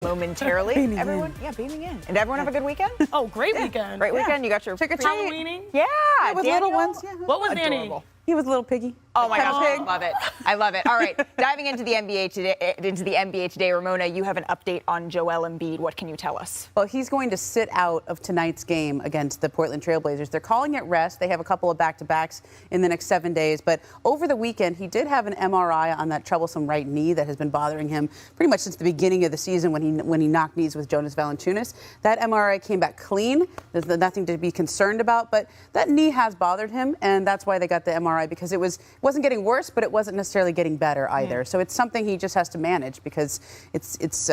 momentarily. Everyone, beaming in. And everyone have a good weekend? Oh, great weekend. Great weekend. You got your Halloweening? Yeah. With little ones. Yeah. What was Danny? He was a little piggy. Oh my gosh, I love it. I love it. All right, diving into the NBA today, Ramona, you have an update on Joel Embiid. What can you tell us? Well, he's going to sit out of tonight's game against the Portland Trailblazers. They're calling it rest. They have a couple of back-to-backs in the next 7 days. But over the weekend, he did have an MRI on that troublesome right knee that has been bothering him pretty much since the beginning of the season when he knocked knees with Jonas Valanciunas. That MRI came back clean. There's nothing to be concerned about. But that knee has bothered him, and that's why they got the MRI, because it wasn't getting worse, but it wasn't necessarily getting better either. So it's something he just has to manage, because it's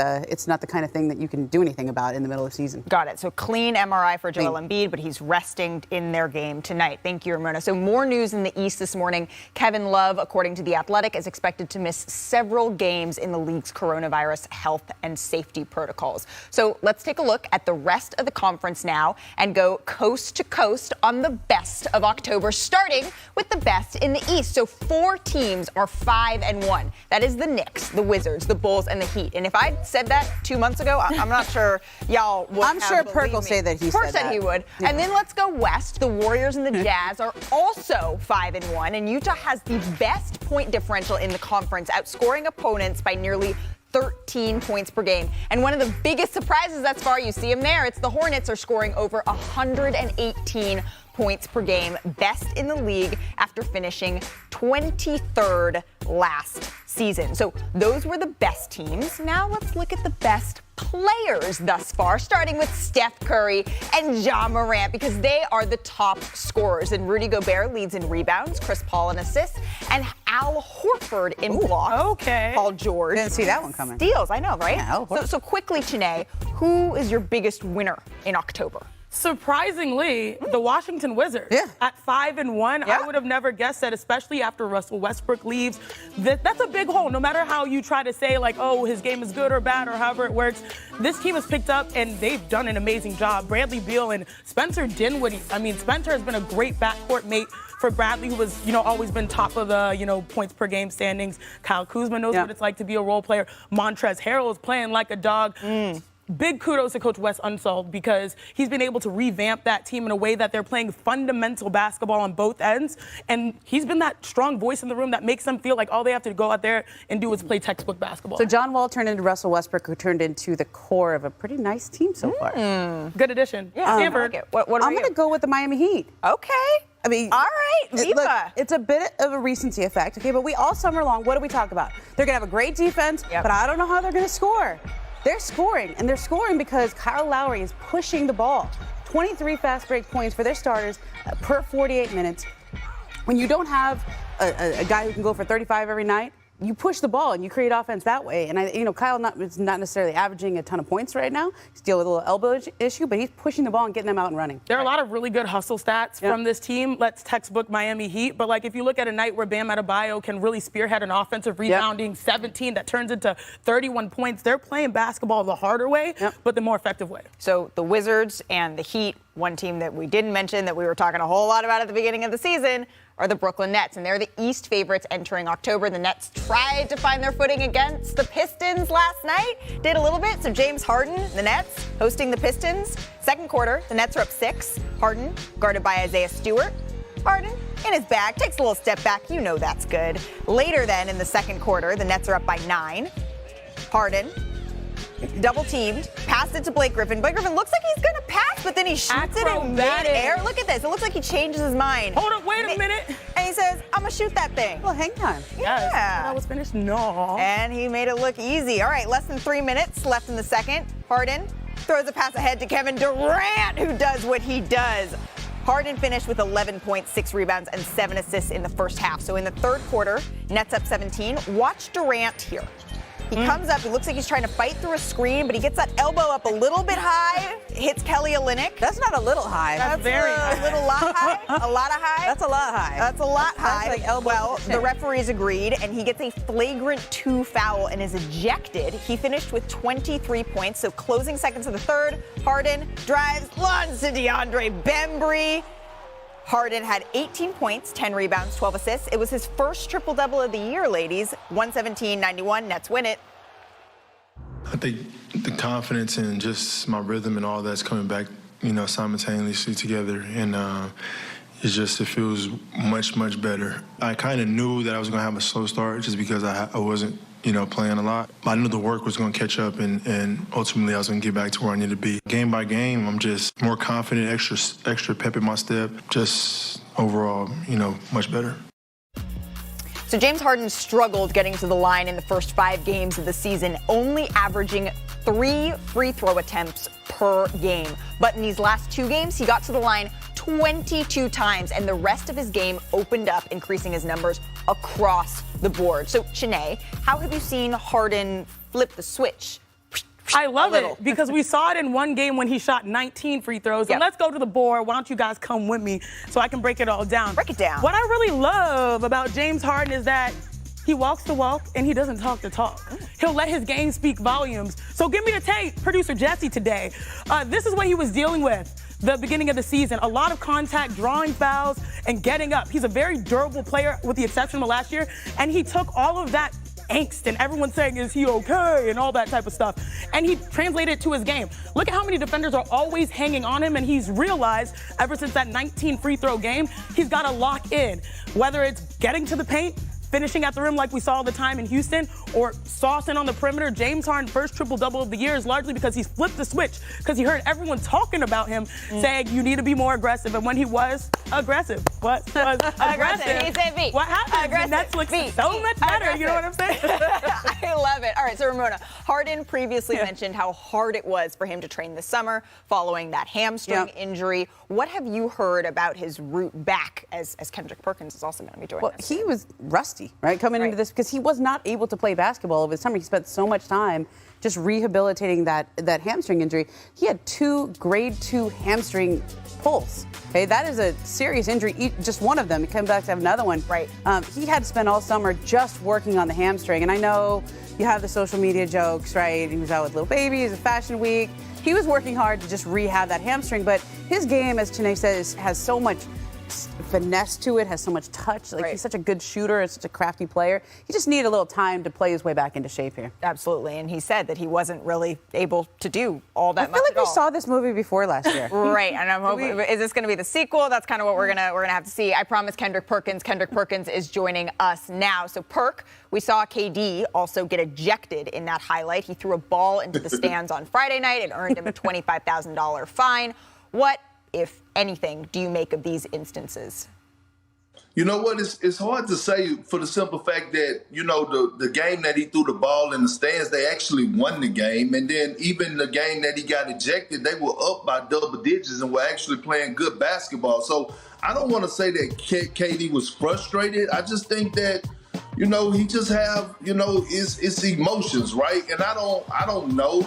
not the kind of thing that you can do anything about in the middle of the season. Got it. So clean MRI for Joel Embiid, but he's resting in their game tonight. Thank you, Ramona. So more news in the East this morning. Kevin Love, according to The Athletic, is expected to miss several games in the league's coronavirus health and safety protocols. So let's take a look at the rest of the conference now and go coast to coast on the best of October, starting with the best in the East. So 4 teams are 5-1. That is the Knicks, the Wizards, the Bulls, and the Heat. And if I'd said that 2 months ago, I'm not sure y'all would. I'm sure Perk will say that he said that. Perk said he would. Yeah. And then let's go west. The Warriors and the Jazz are also 5-1, and Utah has the best point differential in the conference, outscoring opponents by nearly 13 points per game. And one of the biggest surprises thus far, you see them there, it's the Hornets are scoring over 118 points per game, best in the league after finishing 23rd last season. So those were the best teams. Now let's look at the best players thus far, starting with Steph Curry and Ja Morant, because they are the top scorers. And Rudy Gobert leads in rebounds, Chris Paul in assists, and Al Horford in blocks. Okay. Paul George. Didn't see that one coming. Steals, I know, right? Yeah, so quickly, Chene, who is your biggest winner in October? Surprisingly, the Washington Wizards at 5-1. I would have never guessed that, especially after Russell Westbrook leaves. That's a big hole. No matter how you try to say, like, oh, his game is good or bad or however it works, this team has picked up and they've done an amazing job. Bradley Beal and Spencer Dinwiddie. I mean, Spencer has been a great backcourt mate for Bradley, who was, always been top of the, points per game standings. Kyle Kuzma knows what it's like to be a role player. Montrezl Harrell is playing like a dog. Big kudos to Coach Wes Unseld, because he's been able to revamp that team in a way that they're playing fundamental basketball on both ends. And he's been that strong voice in the room that makes them feel like all they have to go out there and do is play textbook basketball. So John Wall turned into Russell Westbrook, who turned into the core of a pretty nice team so far. Good addition. Yeah, Stanford. I like it. What I'm going to go with the Miami Heat. Okay. I mean, all right, look, it's a bit of a recency effect, okay? But we all summer long, what do we talk about? They're going to have a great defense, but I don't know how they're going to score. They're scoring, and they're scoring because Kyle Lowry is pushing the ball. 23 fast break points for their starters per 48 minutes. When you don't have a guy who can go for 35 every night, you push the ball and you create offense that way. And Kyle is not necessarily averaging a ton of points right now. He's dealing with a little elbow issue, but he's pushing the ball and getting them out and running. There are a lot of really good hustle stats from this team. Let's textbook Miami Heat. But if you look at a night where Bam Adebayo can really spearhead an offensive rebounding 17 that turns into 31 points, they're playing basketball the harder way, but the more effective way. So the Wizards and the Heat, one team that we didn't mention that we were talking a whole lot about at the beginning of the season, are the Brooklyn Nets, and they're the East favorites entering October. The Nets tried to find their footing against the Pistons last night, did a little bit. So James Harden, the Nets, hosting the Pistons. Second quarter, the Nets are up 6. Harden, guarded by Isaiah Stewart. Harden, in his bag, takes a little step back. You know that's good. Later then, in the second quarter, the Nets are up by 9. Harden, double teamed, passed it to Blake Griffin. Blake Griffin looks like he's going to pass, but then he shoots it in mid-air. Look at this. It looks like he changes his mind. Hold up, wait a minute. And he says, I'm going to shoot that thing. Well, hang on. Yeah. That was finished? No. And he made it look easy. All right, less than 3 minutes left in the second. Harden throws a pass ahead to Kevin Durant, who does what he does. Harden finished with 11 points, 6 rebounds, and 7 assists in the first half. So in the third quarter, Nets up 17. Watch Durant here. He comes up, he looks like he's trying to fight through a screen, but he gets that elbow up a little bit high, hits Kelly Olynyk. That's not a little high. That's very high. A little lot high. A lot of high. That's a lot high. That's a lot high. Like elbow well, the referees agreed, and he gets a flagrant 2 foul and is ejected. He finished with 23 points, so closing seconds of the third, Harden drives, runs to DeAndre Bembry. Harden had 18 points, 10 rebounds, 12 assists. It was his first triple-double of the year, ladies. 117-91, Nets win it. I think the confidence and just my rhythm and all that's coming back, simultaneously together. And it feels much, much better. I kind of knew that I was going to have a slow start just because I wasn't, playing a lot. I knew the work was going to catch up and ultimately I was going to get back to where I needed to be. Game by game, I'm just more confident, extra pep in my step, just overall, much better. So James Harden struggled getting to the line in the first 5 games of the season, only averaging 3 free throw attempts per game. But in these last 2 games, he got to the line 22 times, and the rest of his game opened up, increasing his numbers across the board. So, Shanae, how have you seen Harden flip the switch? I love it because we saw it in one game when he shot 19 free throws. And let's go to the board. Why don't you guys come with me so I can break it all down? Break it down. What I really love about James Harden is that he walks the walk and he doesn't talk the talk. He'll let his game speak volumes. So give me the tape, producer Jesse, today. This is what he was dealing with the beginning of the season. A lot of contact, drawing fouls, and getting up. He's a very durable player with the exception of last year. And he took all of that angst and everyone saying, is he okay? And all that type of stuff. And he translated it to his game. Look at how many defenders are always hanging on him, and he's realized ever since that 19 free throw game, he's got to lock in. Whether it's getting to the paint, finishing at the rim like we saw all the time in Houston, or saucing on the perimeter. James Harden's first triple-double of the year is largely because he's flipped the switch, because he heard everyone talking about him, saying you need to be more aggressive. And when he was aggressive, aggressive. He said V. What happened? Netflix is so much better, you know what I'm saying? I love it. All right, so Ramona, Harden previously mentioned how hard it was for him to train this summer following that hamstring injury. What have you heard about his route back, as Kendrick Perkins is also going to be joining us? He was rusty, coming into this, because he was not able to play basketball over the summer. He spent so much time just rehabilitating that hamstring injury. He had 2 grade 2 hamstring pulls. Okay, that is a serious injury. Just one of them. He came back to have another one. Right. He had to spend all summer just working on the hamstring. And I know you have the social media jokes, right? He was out with little babies, a fashion week. He was working hard to just rehab that hamstring. But his game, as Chene says, has so much finesse to it, has so much touch. He's such a good shooter and such a crafty player. He just needed a little time to play his way back into shape here. Absolutely, and he said that he wasn't really able to do all that much. I feel like we saw this movie before last year. Right, and I'm hoping, is this going to be the sequel? That's kind of what we're gonna have to see. I promised Kendrick Perkins. Kendrick Perkins is joining us now. So Perk, we saw KD also get ejected in that highlight. He threw a ball into the stands on Friday night and earned him a $25,000 fine. What, if anything, do you make of these instances? You know what? It's hard to say for the simple fact that, the game that he threw the ball in the stands, they actually won the game. And then even the game that he got ejected, they were up by double digits and were actually playing good basketball. So I don't want to say that KD was frustrated. I just think that, he just have, it's emotions, right? And I don't know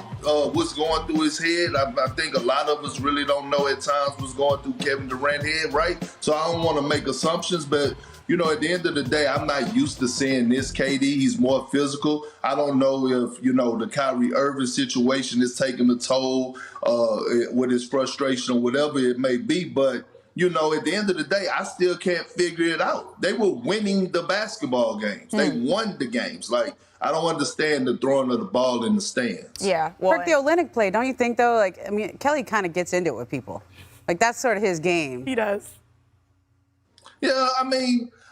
what's going through his head. I think a lot of us really don't know at times what's going through Kevin Durant's head, right? So I don't want to make assumptions, but at the end of the day, I'm not used to seeing this KD. He's more physical. I don't know if, the Kyrie Irving situation is taking a toll with his frustration or whatever it may be, but at the end of the day, I still can't figure it out. They were winning the basketball games. They won the games. I don't understand the throwing of the ball in the stands. Yeah. Well, the Olynyk play, don't you think, though? Kelly kind of gets into it with people. That's sort of his game. He does. Yeah,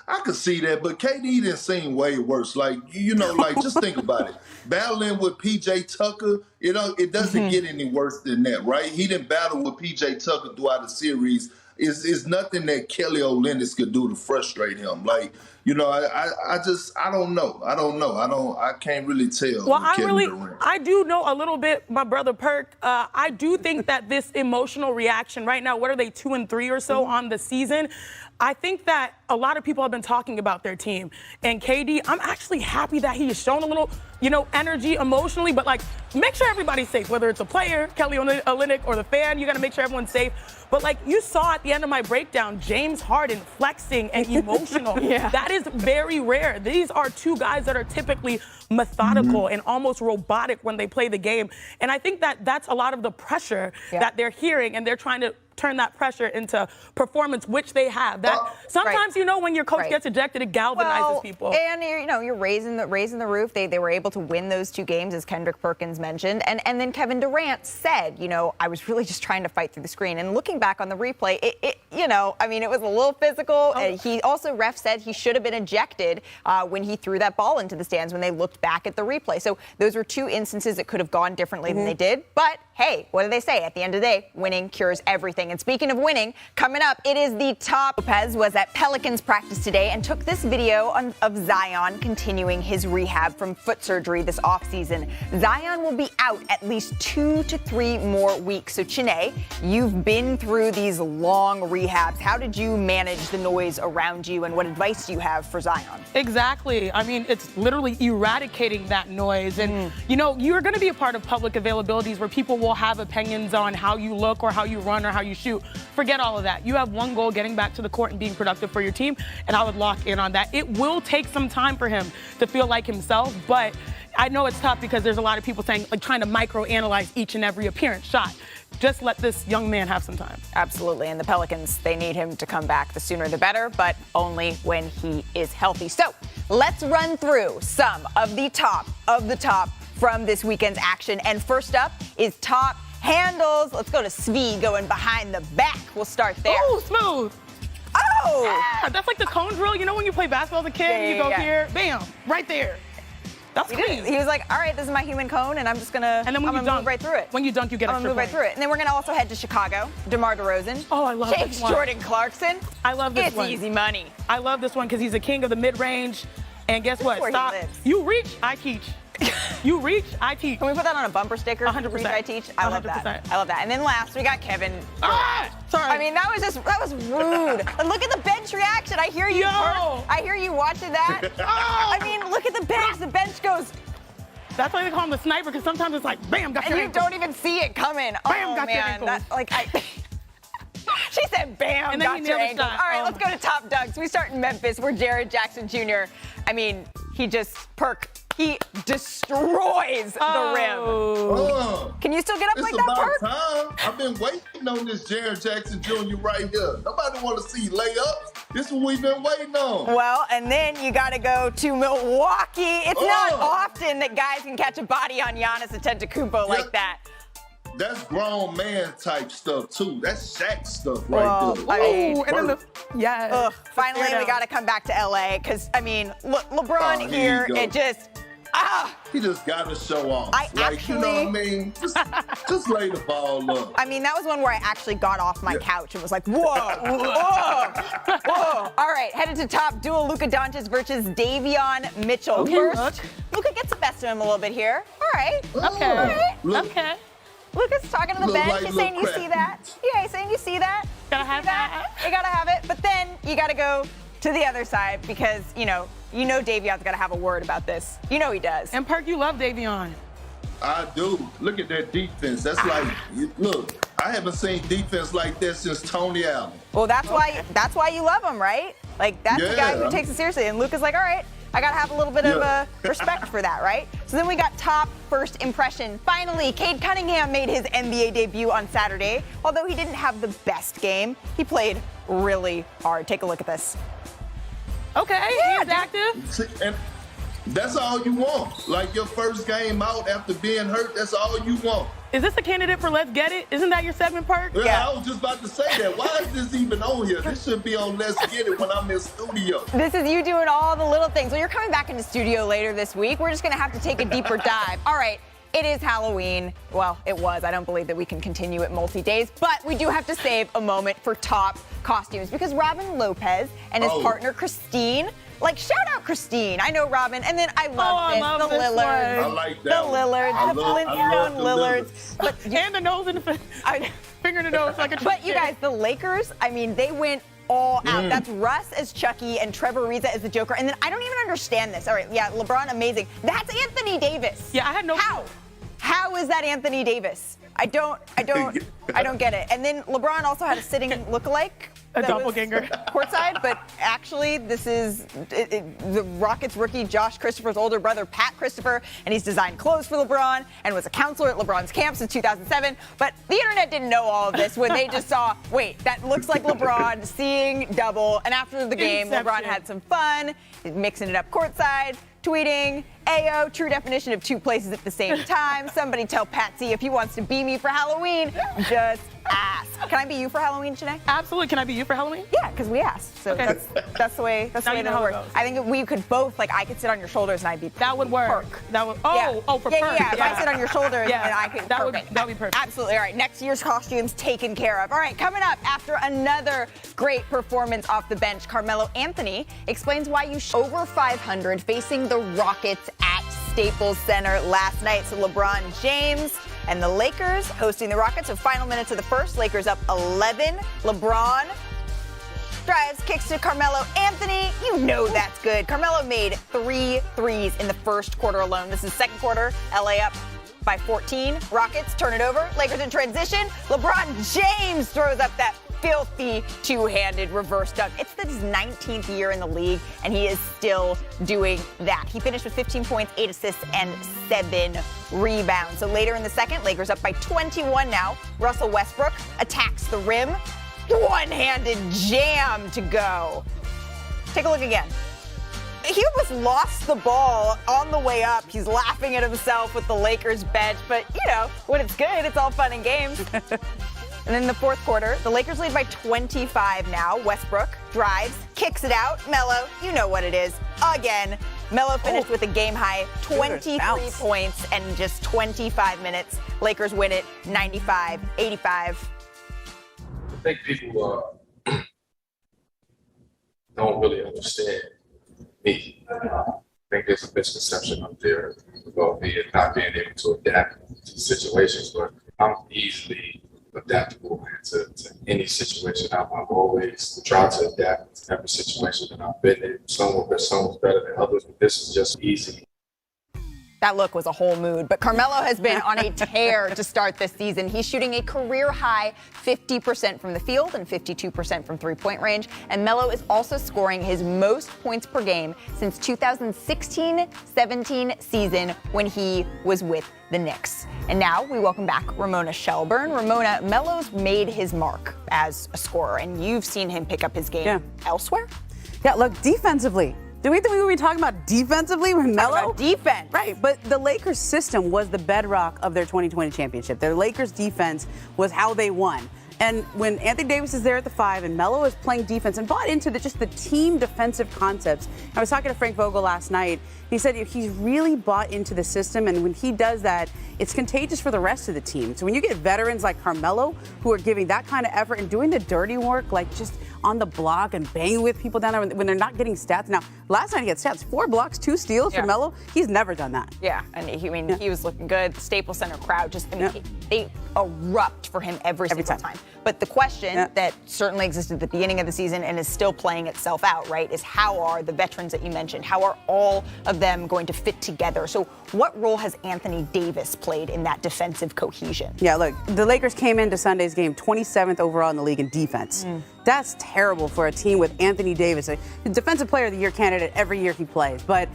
I could see that, but KD didn't seem way worse. Just think about it. Battling with P.J. Tucker, it doesn't get any worse than that, right? He didn't battle with P.J. Tucker throughout the series. It's nothing that Kelly Olynyk could do to frustrate him. I don't know. I can't really tell. Well, I do know a little bit, my brother Perk. I do think that this emotional reaction right now, what are they, 2-3 or so on the season? I think that a lot of people have been talking about their team. And KD, I'm actually happy that he has shown a little, energy emotionally, but make sure everybody's safe, whether it's a player, Kelly Olynyk, or the fan, you got to make sure everyone's safe. But you saw at the end of my breakdown, James Harden flexing and emotional. That is very rare. These are 2 guys that are typically methodical and almost robotic when they play the game. And I think that that's a lot of the pressure that they're hearing, and they're trying to turn that pressure into performance, which they have. That sometimes, you know, when your coach gets ejected, it galvanizes people. And you're raising the roof. They were able to win those 2 games, as Kendrick Perkins mentioned. And then Kevin Durant said, you know, I was really just trying to fight through the screen. And looking back on the replay, it was a little physical. He also, ref said he should have been ejected when he threw that ball into the stands when they looked back at the replay. So those were 2 instances that could have gone differently than they did. But hey, what do they say? At the end of the day, winning cures everything. And speaking of winning, coming up, it is the top. Lopez was at Pelicans practice today and took this video of Zion continuing his rehab from foot surgery this offseason. Zion will be out at least 2 to 3 more weeks. So, Chiney, you've been through these long rehabs. How did you manage the noise around you, and what advice do you have for Zion? Exactly. I mean, it's literally eradicating that noise. And, you know, you're going to be a part of public availabilities where people will have opinions on how you look or how you run or how you shoot. Forget all of that. You have one goal, getting back to the court and being productive for your team, and I would lock in on that. It will take some time for him to feel like himself, but I know it's tough because there's a lot of people saying, like, trying to microanalyze each and every appearance shot. Just let this young man have some time. Absolutely. And the Pelicans, they need him to come back the sooner the better, but only when he is healthy. So let's run through some of the top from this weekend's action. And first up is top handles. Let's go to Svi going behind the back. We'll start there. Oh, smooth. Oh! Yeah, that's like the cone drill. You know when you play basketball as a kid, you go here, bam, right there. That's clean. He was like, all right, this is my human cone, and I'm just gonna, and then when you dunk, move right through it. When you dunk, you get I'm gonna move right through it. And then we're gonna also head to Chicago. DeMar DeRozan. Oh, I love this one. Jordan Clarkson. I love this one. It's easy money. I love this one because he's a king of the mid-range. And guess what? Stop. You reach, I teach. You reach, I teach. Can we put that on a bumper sticker? 100%. Reach, I teach. I love 100%. that. I love that. And then last, we got Kevin. Sorry. I mean, that was rude. Look at the bench reaction. I hear you. I hear you watching that. I mean, look at the bench. The bench goes. That's why they call him the sniper, because sometimes it's like, bam, got your ankle. And you don't even see it coming. Bam, got man. your ankle. That, like, she said, bam, and then got your ankle. All right, let's go to top dunks. We start in Memphis, where Jared Jackson Jr., I mean, he destroys the rim. Can you still get up like that, Perk? It's about time. I've been waiting on this Jared Jackson Jr. right here. Nobody want to see layups. This is what we've been waiting on. Well, and then you got to go to Milwaukee. It's not often that guys can catch a body on Giannis Antetokounmpo like that. That's grown man type stuff, too. That's Shaq stuff right there. Finally, we got to come back to L.A. because, I mean, LeBron here, it just... He just got to show off. You know what I mean? Just lay the ball up. I mean, that was one where I actually got off my couch and was like, whoa, whoa. All right, headed to top duel, Luka Doncic versus Davion Mitchell. First, Luka gets the best of him a little bit here. All right. Okay. Luka's talking to the bench. He's saying, you see that? Yeah, he's saying, you see that? Gotta have that. You gotta have it. But then you gotta go to the other side because, you know Davion's got to have a word about this. You know he does. And Perk, you love Davion. I do. Look at that defense. That's like, look, I haven't seen defense like that since Tony Allen. Well, that's why you love him, right? Like, that's the guy who takes it seriously. And Luka's like, all right, I got to have a little bit of respect for that, right? So then we got top first impression. Finally, Cade Cunningham made his NBA debut on Saturday. Although he didn't have the best game, he played really hard. Take a look at this. Okay, he's active. And that's all you want. Like your first game out after being hurt, that's all you want. Is this a candidate for Let's Get It? Isn't that your segment, Perk? Yeah, I was just about to say that. Why is this even on here? This should be on Let's Get It when I'm in studio. This is you doing all the little things. Well, you're coming back into studio later this week. We're just going to have to take a deeper dive. All right. It is Halloween. Well, it was. I don't believe that we can continue it multi-days, but we do have to save a moment for top costumes because Robin Lopez and his partner Christine, like shout out Christine. I know Robin, and then I love this. The Lillards. I like that. The Lillards, the Flintstone Lillards. And the nose and the finger in the nose like a But you guys, the Lakers, I mean, they went all out. That's Russ as Chucky and Trevor Ariza as the Joker. And then I don't even understand this. All right, yeah, LeBron, amazing. That's Anthony Davis. Yeah, I had no clue. How is that Anthony Davis? I don't get it. And then LeBron also had a sitting lookalike. A doppelganger. Courtside, but actually this is the Rockets rookie Josh Christopher's older brother, Pat Christopher, and he's designed clothes for LeBron and was a counselor at LeBron's camp since 2007. But the internet didn't know all of this when they just saw, wait, that looks like LeBron seeing double. And after the game, LeBron had some fun, mixing it up courtside, tweeting, Ayo, true definition of two places at the same time. Somebody tell Patsy if he wants to be me for Halloween, just ask. Can I be you for Halloween today? Absolutely. Can I be you for Halloween? Yeah, because we asked. So Okay. that's the way that works. I think we could both, like, I could sit on your shoulders and I'd be That would work. Perk. That would. Yeah. For yeah, perk. yeah. If I sit on your shoulders, Yeah. and I could. That would perfect. be perfect. Absolutely. All right. Next year's costumes taken care of. All right. Coming up after another great performance off the bench, Carmelo Anthony explains why you over 500 facing the Rockets at Staples Center last night. So LeBron James and the Lakers hosting the Rockets. So final minutes of the first. Lakers up 11. LeBron drives, kicks to Carmelo Anthony. You know that's good. Carmelo made 3 threes in the first quarter alone. This is second quarter. LA up by 14. Rockets turn it over. Lakers in transition. LeBron James throws up that filthy two-handed reverse dunk. It's his 19th year in the league, and he is still doing that. He finished with 15 points, 8 assists, and 7 rebounds. So later in the second, Lakers up by 21 now. Russell Westbrook attacks the rim. One-handed jam to go. Take a look again. He almost lost the ball on the way up. He's laughing at himself with the Lakers bench, but, you know, when it's good, it's all fun and games. And then in the fourth quarter, the Lakers lead by 25 now. Westbrook drives, kicks it out. Melo, you know what it is. Again, Melo finished with a game-high 23 points and just 25 minutes. Lakers win it 95-85. I think people don't really understand me. I think there's a misconception up there about me and not being able to adapt to situations, but I'm easily adaptable to any situation. I've always tried to adapt to every situation that I've been in. Someone's better than others, but this is just easy. That look was a whole mood, but Carmelo has been on a tear to start this season. He's shooting a career-high 50% from the field and 52% from three-point range, and Melo is also scoring his most points per game since 2016-17 season when he was with the Knicks. And now we welcome back Ramona Shelburne. Ramona, Melo's made his mark as a scorer, and you've seen him pick up his game elsewhere? Yeah, look, defensively. Do we think we were talking about defensively with Melo? Defense. Right, but the Lakers system was the bedrock of their 2020 championship. Their Lakers defense was how they won. And when Anthony Davis is there at the 5 and Melo is playing defense and bought into just the team defensive concepts. I was talking to Frank Vogel last night. He said he's really bought into the system, and when he does that, it's contagious for the rest of the team. So when you get veterans like Carmelo who are giving that kind of effort and doing the dirty work, like just on the block and banging with people down there when they're not getting stats. Now, last night he had stats, 4 blocks, 2 steals for Melo. He's never done that. Yeah, and he was looking good. The Staples Center crowd they erupt for him every single time. But the question that certainly existed at the beginning of the season and is still playing itself out, right, is how are the veterans that you mentioned, how are all of them going to fit together? So what role has Anthony Davis played in that defensive cohesion? Yeah, look, the Lakers came into Sunday's game 27th overall in the league in defense. That's terrible for a team with Anthony Davis, a defensive player of the year candidate every year he plays. But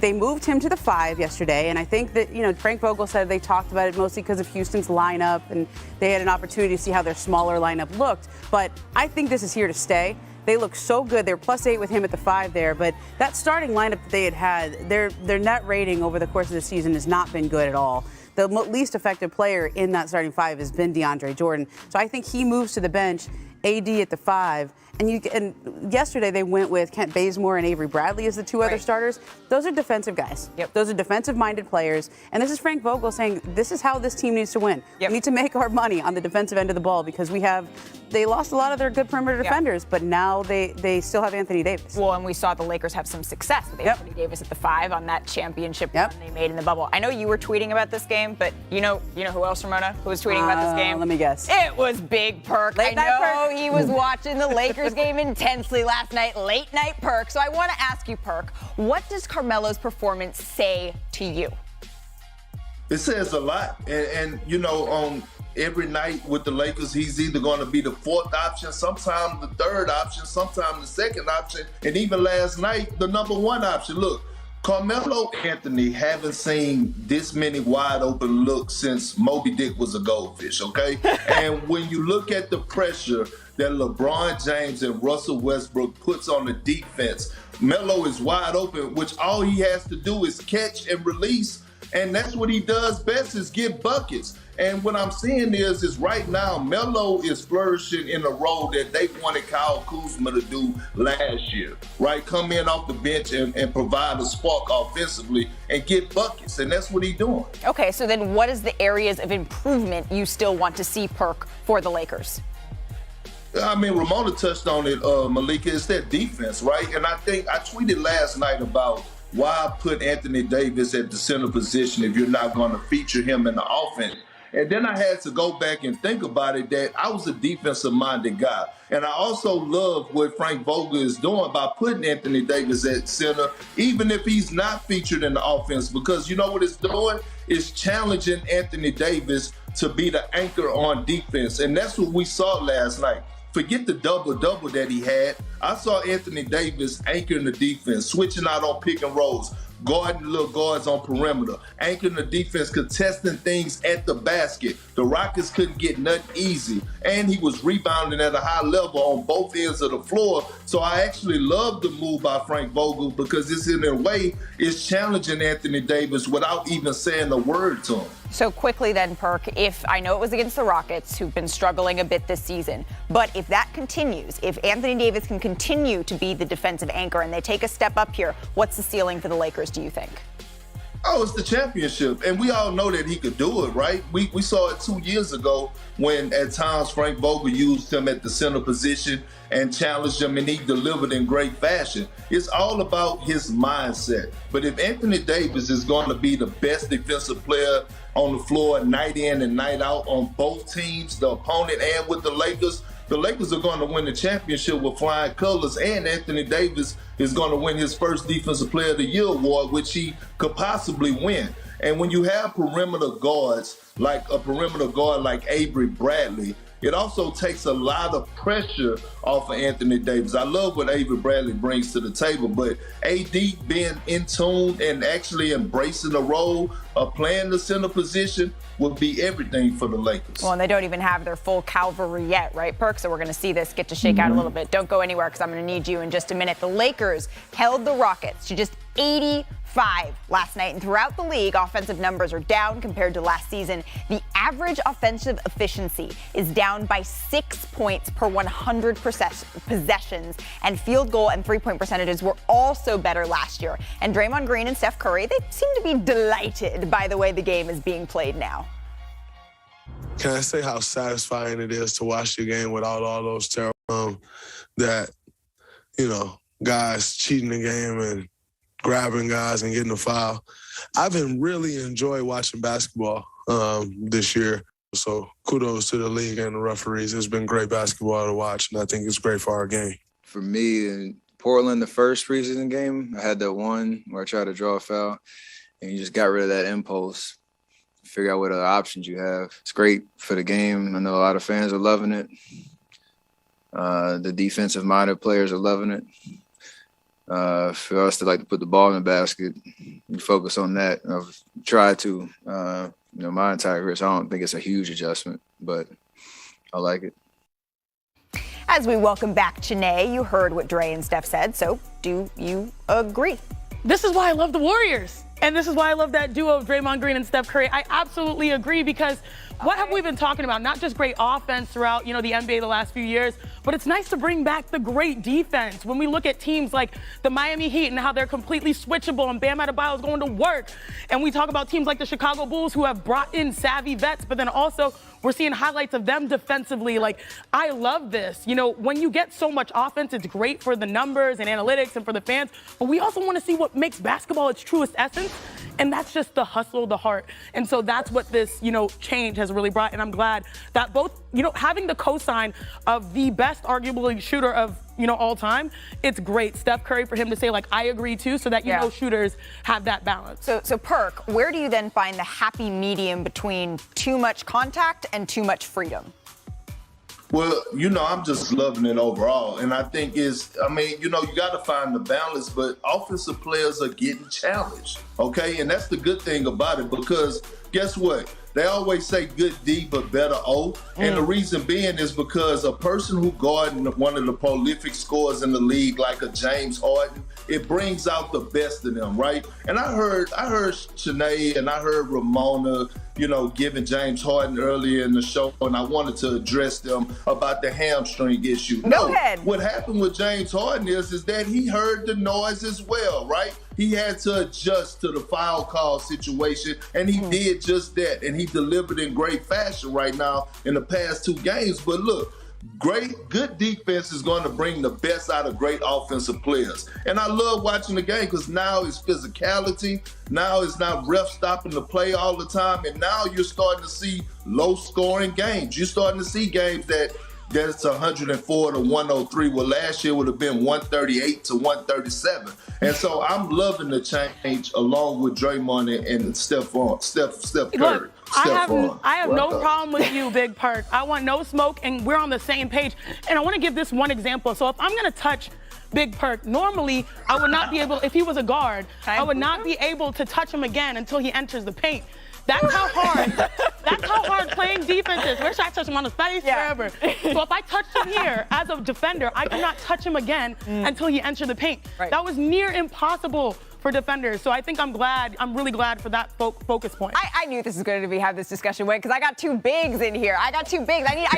they moved him to the 5 yesterday, and I think that, Frank Vogel said they talked about it mostly because of Houston's lineup, and they had an opportunity to see how their smaller lineup looked. But I think this is here to stay. They look so good. They were +8 with him at the 5 there, but that starting lineup that they had, their net rating over the course of the season has not been good at all. The least effective player in that starting 5 has been DeAndre Jordan. So I think he moves to the bench, AD at the 5. And yesterday they went with Kent Bazemore and Avery Bradley as the 2 other starters. Those are defensive guys. Those are defensive-minded players. And this is Frank Vogel saying this is how this team needs to win. We need to make our money on the defensive end of the ball because they lost a lot of their good perimeter defenders, but now they still have Anthony Davis. Well, and we saw the Lakers have some success with Anthony Davis at the 5 on that championship run they made in the bubble. I know you were tweeting about this game, but you know who else, Ramona, who was tweeting about this game? Let me guess. It was Big Perk. I know he was watching the Lakers game intensely last night, late night Perk. So I want to ask you, Perk, what does Carmelo's performance say to you? It says a lot, and every night with the Lakers, he's either going to be the fourth option, sometimes the third option, sometimes the second option, and even last night, the number one option. Look, Carmelo Anthony haven't seen this many wide open looks since Moby Dick was a goldfish, okay? And when you look at the pressure that LeBron James and Russell Westbrook puts on the defense, Melo is wide open, which all he has to do is catch and release, and that's what he does best, is get buckets. And what I'm seeing is right now, Melo is flourishing in a role that they wanted Kyle Kuzma to do last year, right? Come in off the bench and provide a spark offensively and get buckets, and that's what he's doing. Okay, so then what is the areas of improvement you still want to see, Perk, for the Lakers? I mean, Ramona touched on it, Malika. It's their defense, right? And I think I tweeted last night about why put Anthony Davis at the center position if you're not going to feature him in the offense. And then I had to go back and think about it, that I was a defensive-minded guy. And I also love what Frank Vogel is doing by putting Anthony Davis at center, even if he's not featured in the offense, because you know what it's doing? It's challenging Anthony Davis to be the anchor on defense. And that's what we saw last night. Forget the double-double that he had. I saw Anthony Davis anchoring the defense, switching out on pick and rolls, guarding the little guards on perimeter, anchoring the defense, contesting things at the basket. The Rockets couldn't get nothing easy, and he was rebounding at a high level on both ends of the floor. So I actually love the move by Frank Vogel, because it's in a way, it's challenging Anthony Davis without even saying a word to him. So quickly then, Perk, if I know it was against the Rockets, who've been struggling a bit this season, but if that continues, if Anthony Davis can continue to be the defensive anchor and they take a step up here, what's the ceiling for the Lakers, do you think? Oh, it's the championship, and we all know that he could do it, right? We saw it 2 years ago when at times Frank Vogel used him at the center position and challenged him, and he delivered in great fashion. It's all about his mindset. But if Anthony Davis is going to be the best defensive player on the floor night in and night out on both teams, the opponent and with the Lakers are going to win the championship with flying colors, and Anthony Davis is going to win his first Defensive Player of the Year award, which he could possibly win. And when you have perimeter guards, like a perimeter guard like Avery Bradley, it also takes a lot of pressure off of Anthony Davis. I love what Avery Bradley brings to the table, but AD being in tune and actually embracing the role of playing the center position would be everything for the Lakers. Well, and they don't even have their full cavalry yet, right, Perk? So we're going to see this get to shake out a little bit. Don't go anywhere, because I'm going to need you in just a minute. The Lakers held the Rockets to just 85 last night, and throughout the league, offensive numbers are down compared to last season. The average offensive efficiency is down by 6 points per 100 possessions, and field goal and three-point percentages were also better last year. And Draymond Green and Steph Curry, they seem to be delighted by the way the game is being played now. Can I say how satisfying it is to watch the game without all those terrible that, guys cheating the game and grabbing guys and getting a foul. I've been really enjoyed watching basketball this year. So kudos to the league and the referees. It's been great basketball to watch, and I think it's great for our game. For me, in Portland, the first preseason game, I had that one where I tried to draw a foul, and you just got rid of that impulse. Figure out what other options you have. It's great for the game. I know a lot of fans are loving it. The defensive-minded players are loving it. For us to like to put the ball in the basket, we focus on that. I've tried to, my entire career. So I don't think it's a huge adjustment, but I like it. As we welcome back Chanae, you heard what Dre and Steph said, so do you agree? This is why I love the Warriors. And this is why I love that duo of Draymond Green and Steph Curry. I absolutely agree, because what have we been talking about? Not just great offense throughout, the NBA the last few years, but it's nice to bring back the great defense. When we look at teams like the Miami Heat and how they're completely switchable and Bam Adebayo is going to work. And we talk about teams like the Chicago Bulls who have brought in savvy vets, but then also we're seeing highlights of them defensively. Like, I love this. When you get so much offense, it's great for the numbers and analytics and for the fans, but we also want to see what makes basketball its truest essence. And that's just the hustle, the heart. And so that's what this, change has really brought. And I'm glad that both, having the cosign of the best arguably shooter of, all time, it's great. Steph Curry, for him to say, I agree too, so that, shooters have that balance. So Perk, where do you then find the happy medium between too much contact and too much freedom? Well, I'm just loving it overall. And I think you got to find the balance, but offensive players are getting challenged, okay? And that's the good thing about it, because guess what? They always say good D, but better O. And the reason being is because a person who guarding one of the prolific scorers in the league, like a James Harden, it brings out the best of them, right? And I heard Sinead and I heard Ramona, giving James Harden earlier in the show, and I wanted to address them about the hamstring issue. Go ahead. What happened with James Harden is that he heard the noise as well, right? He had to adjust to the foul call situation, and he did just that, and he delivered in great fashion right now in the past 2 games. But look, good defense is going to bring the best out of great offensive players. And I love watching the game because now it's physicality. Now it's not refs stopping the play all the time. And now you're starting to see low-scoring games. You're starting to see games that's 104 to 103. Well, last year would have been 138 to 137. And so I'm loving the change along with Draymond and Steph Curry. Look, I have no problem with you, Big Perk. I want no smoke, and we're on the same page. And I want to give this one example. So if I'm going to touch Big Perk, normally I would not be able, if he was a guard, I would not be able to touch him again until he enters the paint. That's how hard playing defense is. Where should I touch him? On his face? Wherever. So if I touched him here as a defender, I could not touch him again until he entered the paint. Right. That was near impossible for defenders. So I think I'm really glad for that focus point. I knew this was going to have this discussion with, because I got 2 bigs in here. I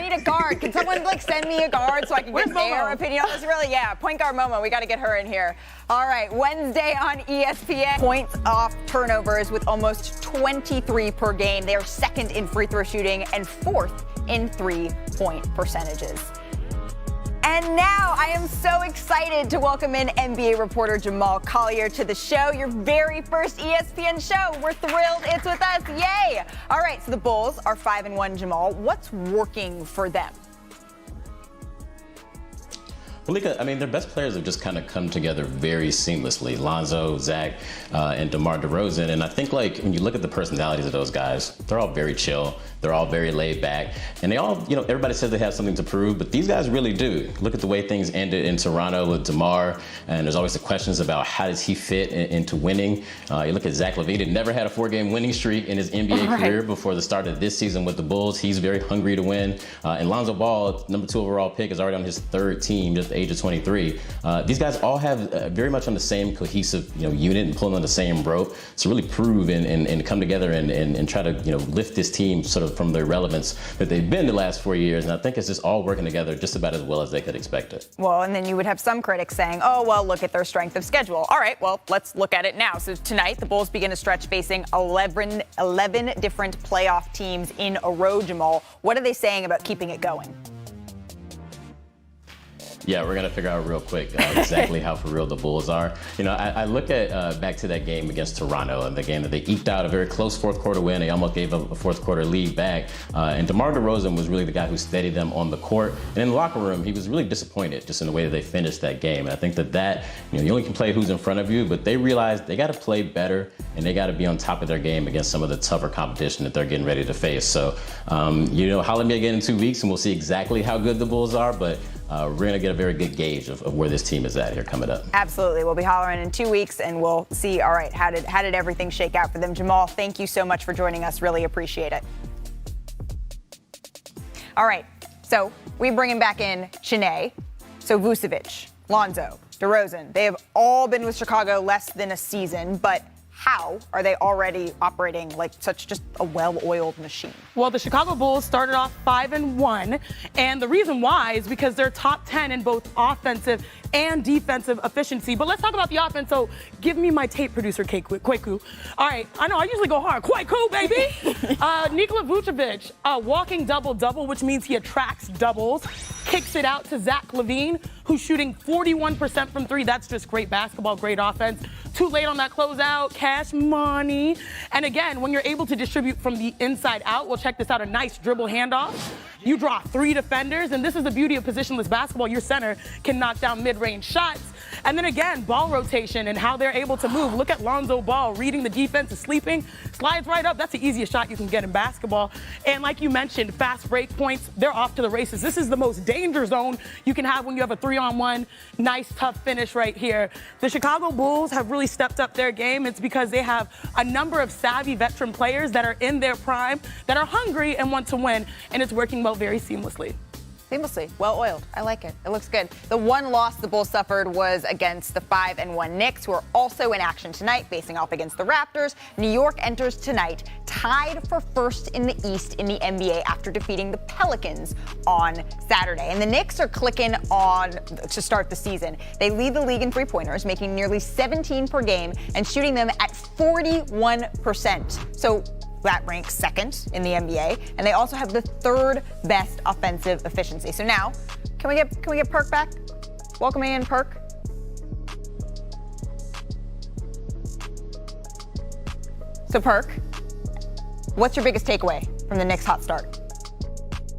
need a guard. Can someone send me a guard so I can get their opinion on this? Really, point guard Momo. We got to get her in here. All right, Wednesday on ESPN. Points off turnovers with almost 23 per game. They are second in free throw shooting and 4th in 3-point percentages. And now I am so excited to welcome in NBA reporter Jamal Collier to the show, your very first ESPN show. We're thrilled it's with us. Yay! All right, so the Bulls are 5-1, Jamal. What's working for them? Malika, their best players have just kind of come together very seamlessly. Lonzo, Zach, and DeMar DeRozan. And I think when you look at the personalities of those guys, they're all very chill. They're all very laid back. And they all, everybody says they have something to prove, but these guys really do. Look at the way things ended in Toronto with DeMar, and there's always the questions about how does he fit into winning. You look at Zach LaVine, who never had a 4-game winning streak in his NBA career before the start of this season with the Bulls. He's very hungry to win. And Lonzo Ball, number 2 overall pick, is already on his 3rd team, just the age of 23. These guys all have very much on the same cohesive unit and pulling on the same rope to really prove and come together and try to lift this team sort of from their relevance that they've been the last 4 years. And I think it's just all working together just about as well as they could expect it. Well, and then you would have some critics saying, oh, well, look at their strength of schedule. All right, well, let's look at it now. So tonight, the Bulls begin a stretch facing 11 different playoff teams in a row, Jamal. What are they saying about keeping it going? Yeah, we're going to figure out real quick exactly how for real the Bulls are. I look at back to that game against Toronto, and the game that they eked out a very close 4th quarter win. They almost gave up a 4th quarter lead back. And DeMar DeRozan was really the guy who steadied them on the court. And in the locker room, he was really disappointed just in the way that they finished that game. And I think that you only can play who's in front of you, but they realized they got to play better and they got to be on top of their game against some of the tougher competition that they're getting ready to face. So, holler at me again in 2 weeks and we'll see exactly how good the Bulls are. But we're going to get a very good gauge of where this team is at here coming up. Absolutely. We'll be hollering in 2 weeks, and we'll see, all right, how did everything shake out for them. Jamal, thank you so much for joining us. Really appreciate it. All right, so we bring him back in Sinead. So Vucevic, Lonzo, DeRozan, they have all been with Chicago less than a season, but how are they already operating like such just a well-oiled machine? Well, the Chicago Bulls started off 5-1, and the reason why is because they're top 10 in both offensive and defensive efficiency. But let's talk about the offense. So give me my tape producer, Kwaku. All right, I know I usually go hard. Kwaku, baby! Nikola Vucevic, walking double-double, which means he attracts doubles, kicks it out to Zach LaVine, who's shooting 41% from 3. That's just great basketball, great offense. too late on that closeout, cash money. And again, when you're able to distribute from the inside out, well, check this out, a nice dribble handoff. You draw 3 defenders, and this is the beauty of positionless basketball. Your center can knock down mid-range shots. And then again, ball rotation and how they're able to move. Look at Lonzo Ball reading the defense and sleeping. Slides right up. That's the easiest shot you can get in basketball. And like you mentioned, fast break points, they're off to the races. This is the most danger zone you can have when you have a 3-on-1. Nice, tough finish right here. The Chicago Bulls have really stepped up their game. It's because they have a number of savvy veteran players that are in their prime, that are hungry and want to win. And it's working well very seamlessly. Seamlessly, well-oiled. I like it. It looks good. The one loss the Bulls suffered was against the 5-1 Knicks, who are also in action tonight, facing off against the Raptors. New York enters tonight tied for first in the East in the NBA after defeating the Pelicans on Saturday. And the Knicks are clicking on to start the season. They lead the league in three-pointers, making nearly 17 per game and shooting them at 41%. So that ranks second in the NBA, and they also have the 3rd best offensive efficiency. So now, can we get Perk back? Welcoming in Perk. So Perk, what's your biggest takeaway from the Knicks' hot start?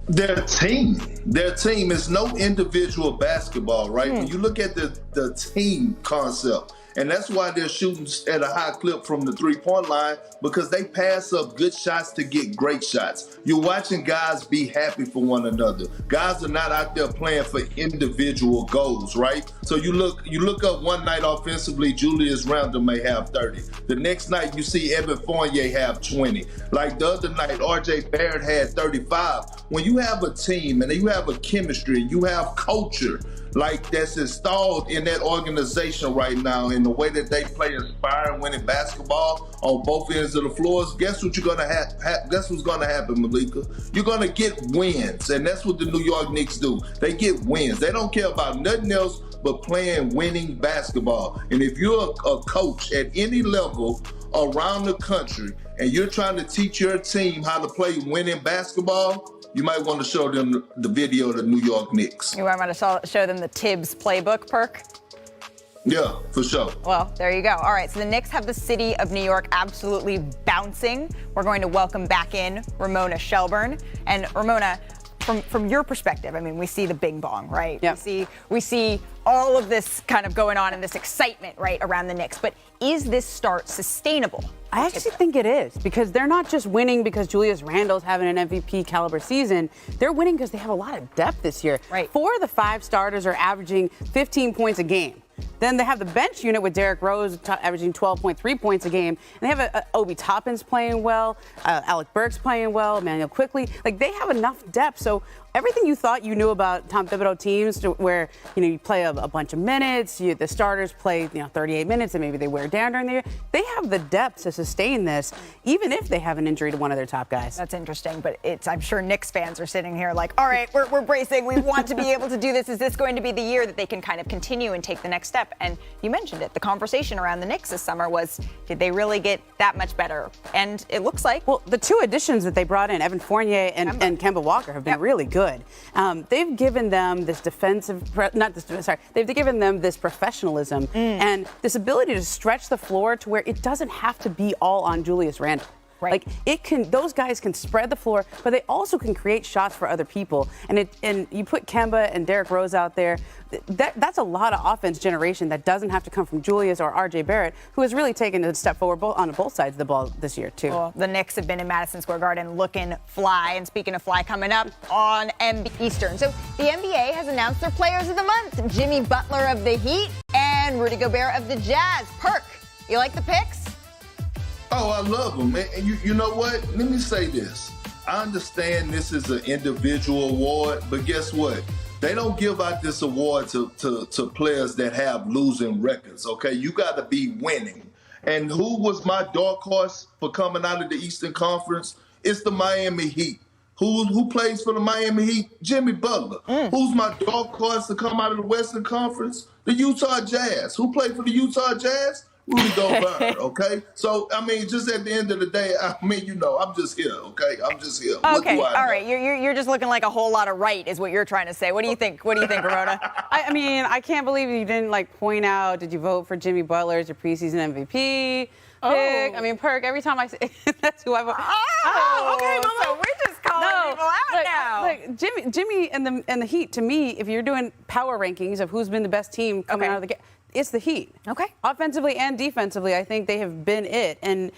Their team is no individual basketball, right? When you look at the team concept, and that's why they're shooting at a high clip from the three-point line, because they pass up good shots to get great shots. You're watching guys be happy for one another. Guys are not out there playing for individual goals, right? So you look up one night offensively, Julius Randle may have 30. The next night you see Evan Fournier have 20. Like the other night, RJ Barrett had 35. When you have a team and you have a chemistry, you have culture, like that's installed in that organization right now in the way that they play inspiring winning basketball on both ends of the floors, guess what you're gonna guess what's gonna happen, Malika? You're gonna get wins, and that's what the New York Knicks do. They get wins. They don't care about nothing else but playing winning basketball. And if you're a coach at any level around the country and you're trying to teach your team how to play winning basketball, you might want to show them the video of the New York Knicks. You might want to show them the Tibbs playbook, Perk? Yeah, for sure. Well, there you go. All right, so the Knicks have the city of New York absolutely bouncing. We're going to welcome back in Ramona Shelburne. And Ramona, from your perspective, I mean, we see the bing bong, right? Yeah. We see all of this kind of going on and this excitement, right, around the Knicks. But is this start sustainable? I actually think it is, because they're not just winning because Julius Randle's having an MVP caliber season. They're winning because they have a lot of depth this year. Right. 4 of the 5 starters are averaging 15 points a game. Then they have the bench unit with Derrick Rose averaging 12.3 points a game. And they have Obi Toppin's playing well, Alec Burks playing well, Emmanuel Quickley. Like, they have enough depth. So everything you thought you knew about Tom Thibodeau teams, where you play a bunch of minutes, the starters play 38 minutes, and maybe they wear down during the year. They have the depth to sustain this, even if they have an injury to one of their top guys. That's interesting, but I'm sure Knicks fans are sitting here like, all right, we're bracing. We want to be able to do this. Is this going to be the year that they can kind of continue and take the next step? And you mentioned it. The conversation around the Knicks this summer was, did they really get that much better? And it looks like. Well, the 2 additions that they brought in, Evan Fournier and Kemba Walker, have been really good. They've given them this they've given them this professionalism and this ability to stretch the floor to where it doesn't have to be all on Julius Randle. Right. Like those guys can spread the floor, but they also can create shots for other people. And you put Kemba and Derrick Rose out there. That's a lot of offense generation that doesn't have to come from Julius or RJ Barrett, who has really taken a step forward on both sides of the ball this year too. Well, the Knicks have been in Madison Square Garden looking fly. And speaking of fly, coming up on Eastern. So the NBA has announced their players of the month: Jimmy Butler of the Heat and Rudy Gobert of the Jazz. Perk, you like the picks? Oh, I love them. And you know what? Let me say this. I understand this is an individual award, but guess what? They don't give out this award to players that have losing records, okay? You got to be winning. And who was my dark horse for coming out of the Eastern Conference? It's the Miami Heat. Who plays for the Miami Heat? Jimmy Butler. Who's my dark horse to come out of the Western Conference? The Utah Jazz. Who played for the Utah Jazz? Rudy Gobert, okay? So, I mean, just at the end of the day, I mean, you know, I'm just here, okay? I'm just here. Okay, all right. You're just looking like a whole lot of right is what you're trying to say. What do you think? What do you think, Ramona? I mean, I can't believe you didn't, like, point out, did you vote for Jimmy Butler as your preseason MVP? Pick. I mean, Perk, every time I say that's who I vote. Oh, okay, Mama. So we're just calling people out now. Like Jimmy and the Heat, to me, if you're doing power rankings of who's been the best team coming out of the game, it's the Heat. Okay. Offensively and defensively, I think they have been it. And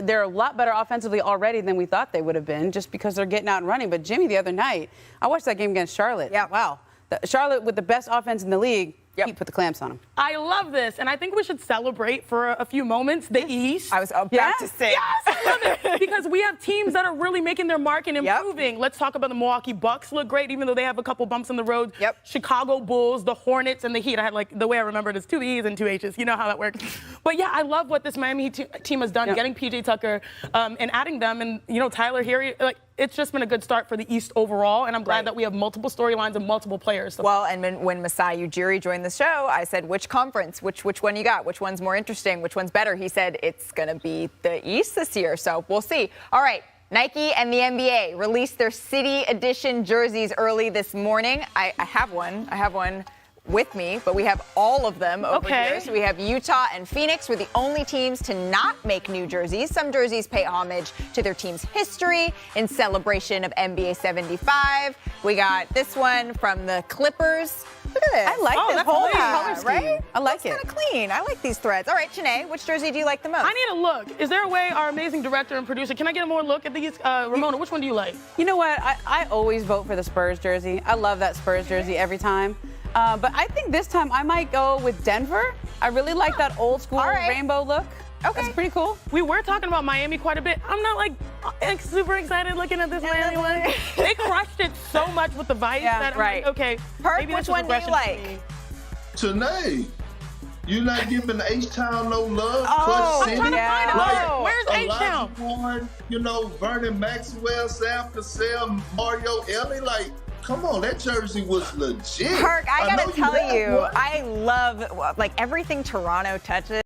they're a lot better offensively already than we thought they would have been just because they're getting out and running. But Jimmy, the other night, I watched that game against Charlotte. Yeah. Wow. Charlotte with the best offense in the league. Yep. He put the clamps on him. I love this, and I think we should celebrate for a few moments the East. I was about to say. Yes, I love it. Because we have teams that are really making their mark and improving. Yep. Let's talk about the Milwaukee Bucks. Look great, even though they have a couple bumps in the road. Yep. Chicago Bulls, the Hornets, and the Heat. I had, like, the way I remember it is 2 E's and 2 H's. You know how that works. But yeah, I love what this Miami Heat team has done, getting PJ Tucker and adding them, and Tyler Hero. Like, it's just been a good start for the East overall, and I'm glad that we have multiple storylines and multiple players. Well, and when Masai Ujiri joined the show, I said, which conference, which one you got, which one's more interesting, which one's better? He said it's going to be the East this year, so we'll see. All right, Nike and the NBA released their City Edition jerseys early this morning. I have one with me, but we have all of them over here. So we have Utah and Phoenix were the only teams to not make new jerseys. Some jerseys pay homage to their team's history in celebration of NBA 75. We got this one from the Clippers. Look at this. I like this whole color scheme. Right? I like it. It's kind of clean. I like these threads. All right, Chanae, which jersey do you like the most? I need a look. Is there a way, our amazing director and producer, can I get a more look at these? Ramona, which one do you like? You know what? I always vote for the Spurs jersey. I love that Spurs jersey every time. But I think this time I might go with Denver. I really like that old school rainbow look. Okay. That's pretty cool. We were talking about Miami quite a bit. I'm not like super excited looking at this Miami one. They crushed it so much with the Vice that I'm like, okay. Perk, maybe which one do you like? Chanae, you're not giving H-Town no love. I'm trying to find it. Like, where's H-Town? Warren, Vernon Maxwell, Sam Cassell, Mario Ellie, like, come on, that jersey was legit. Perk, I gotta tell you, I love, like, everything Toronto touches.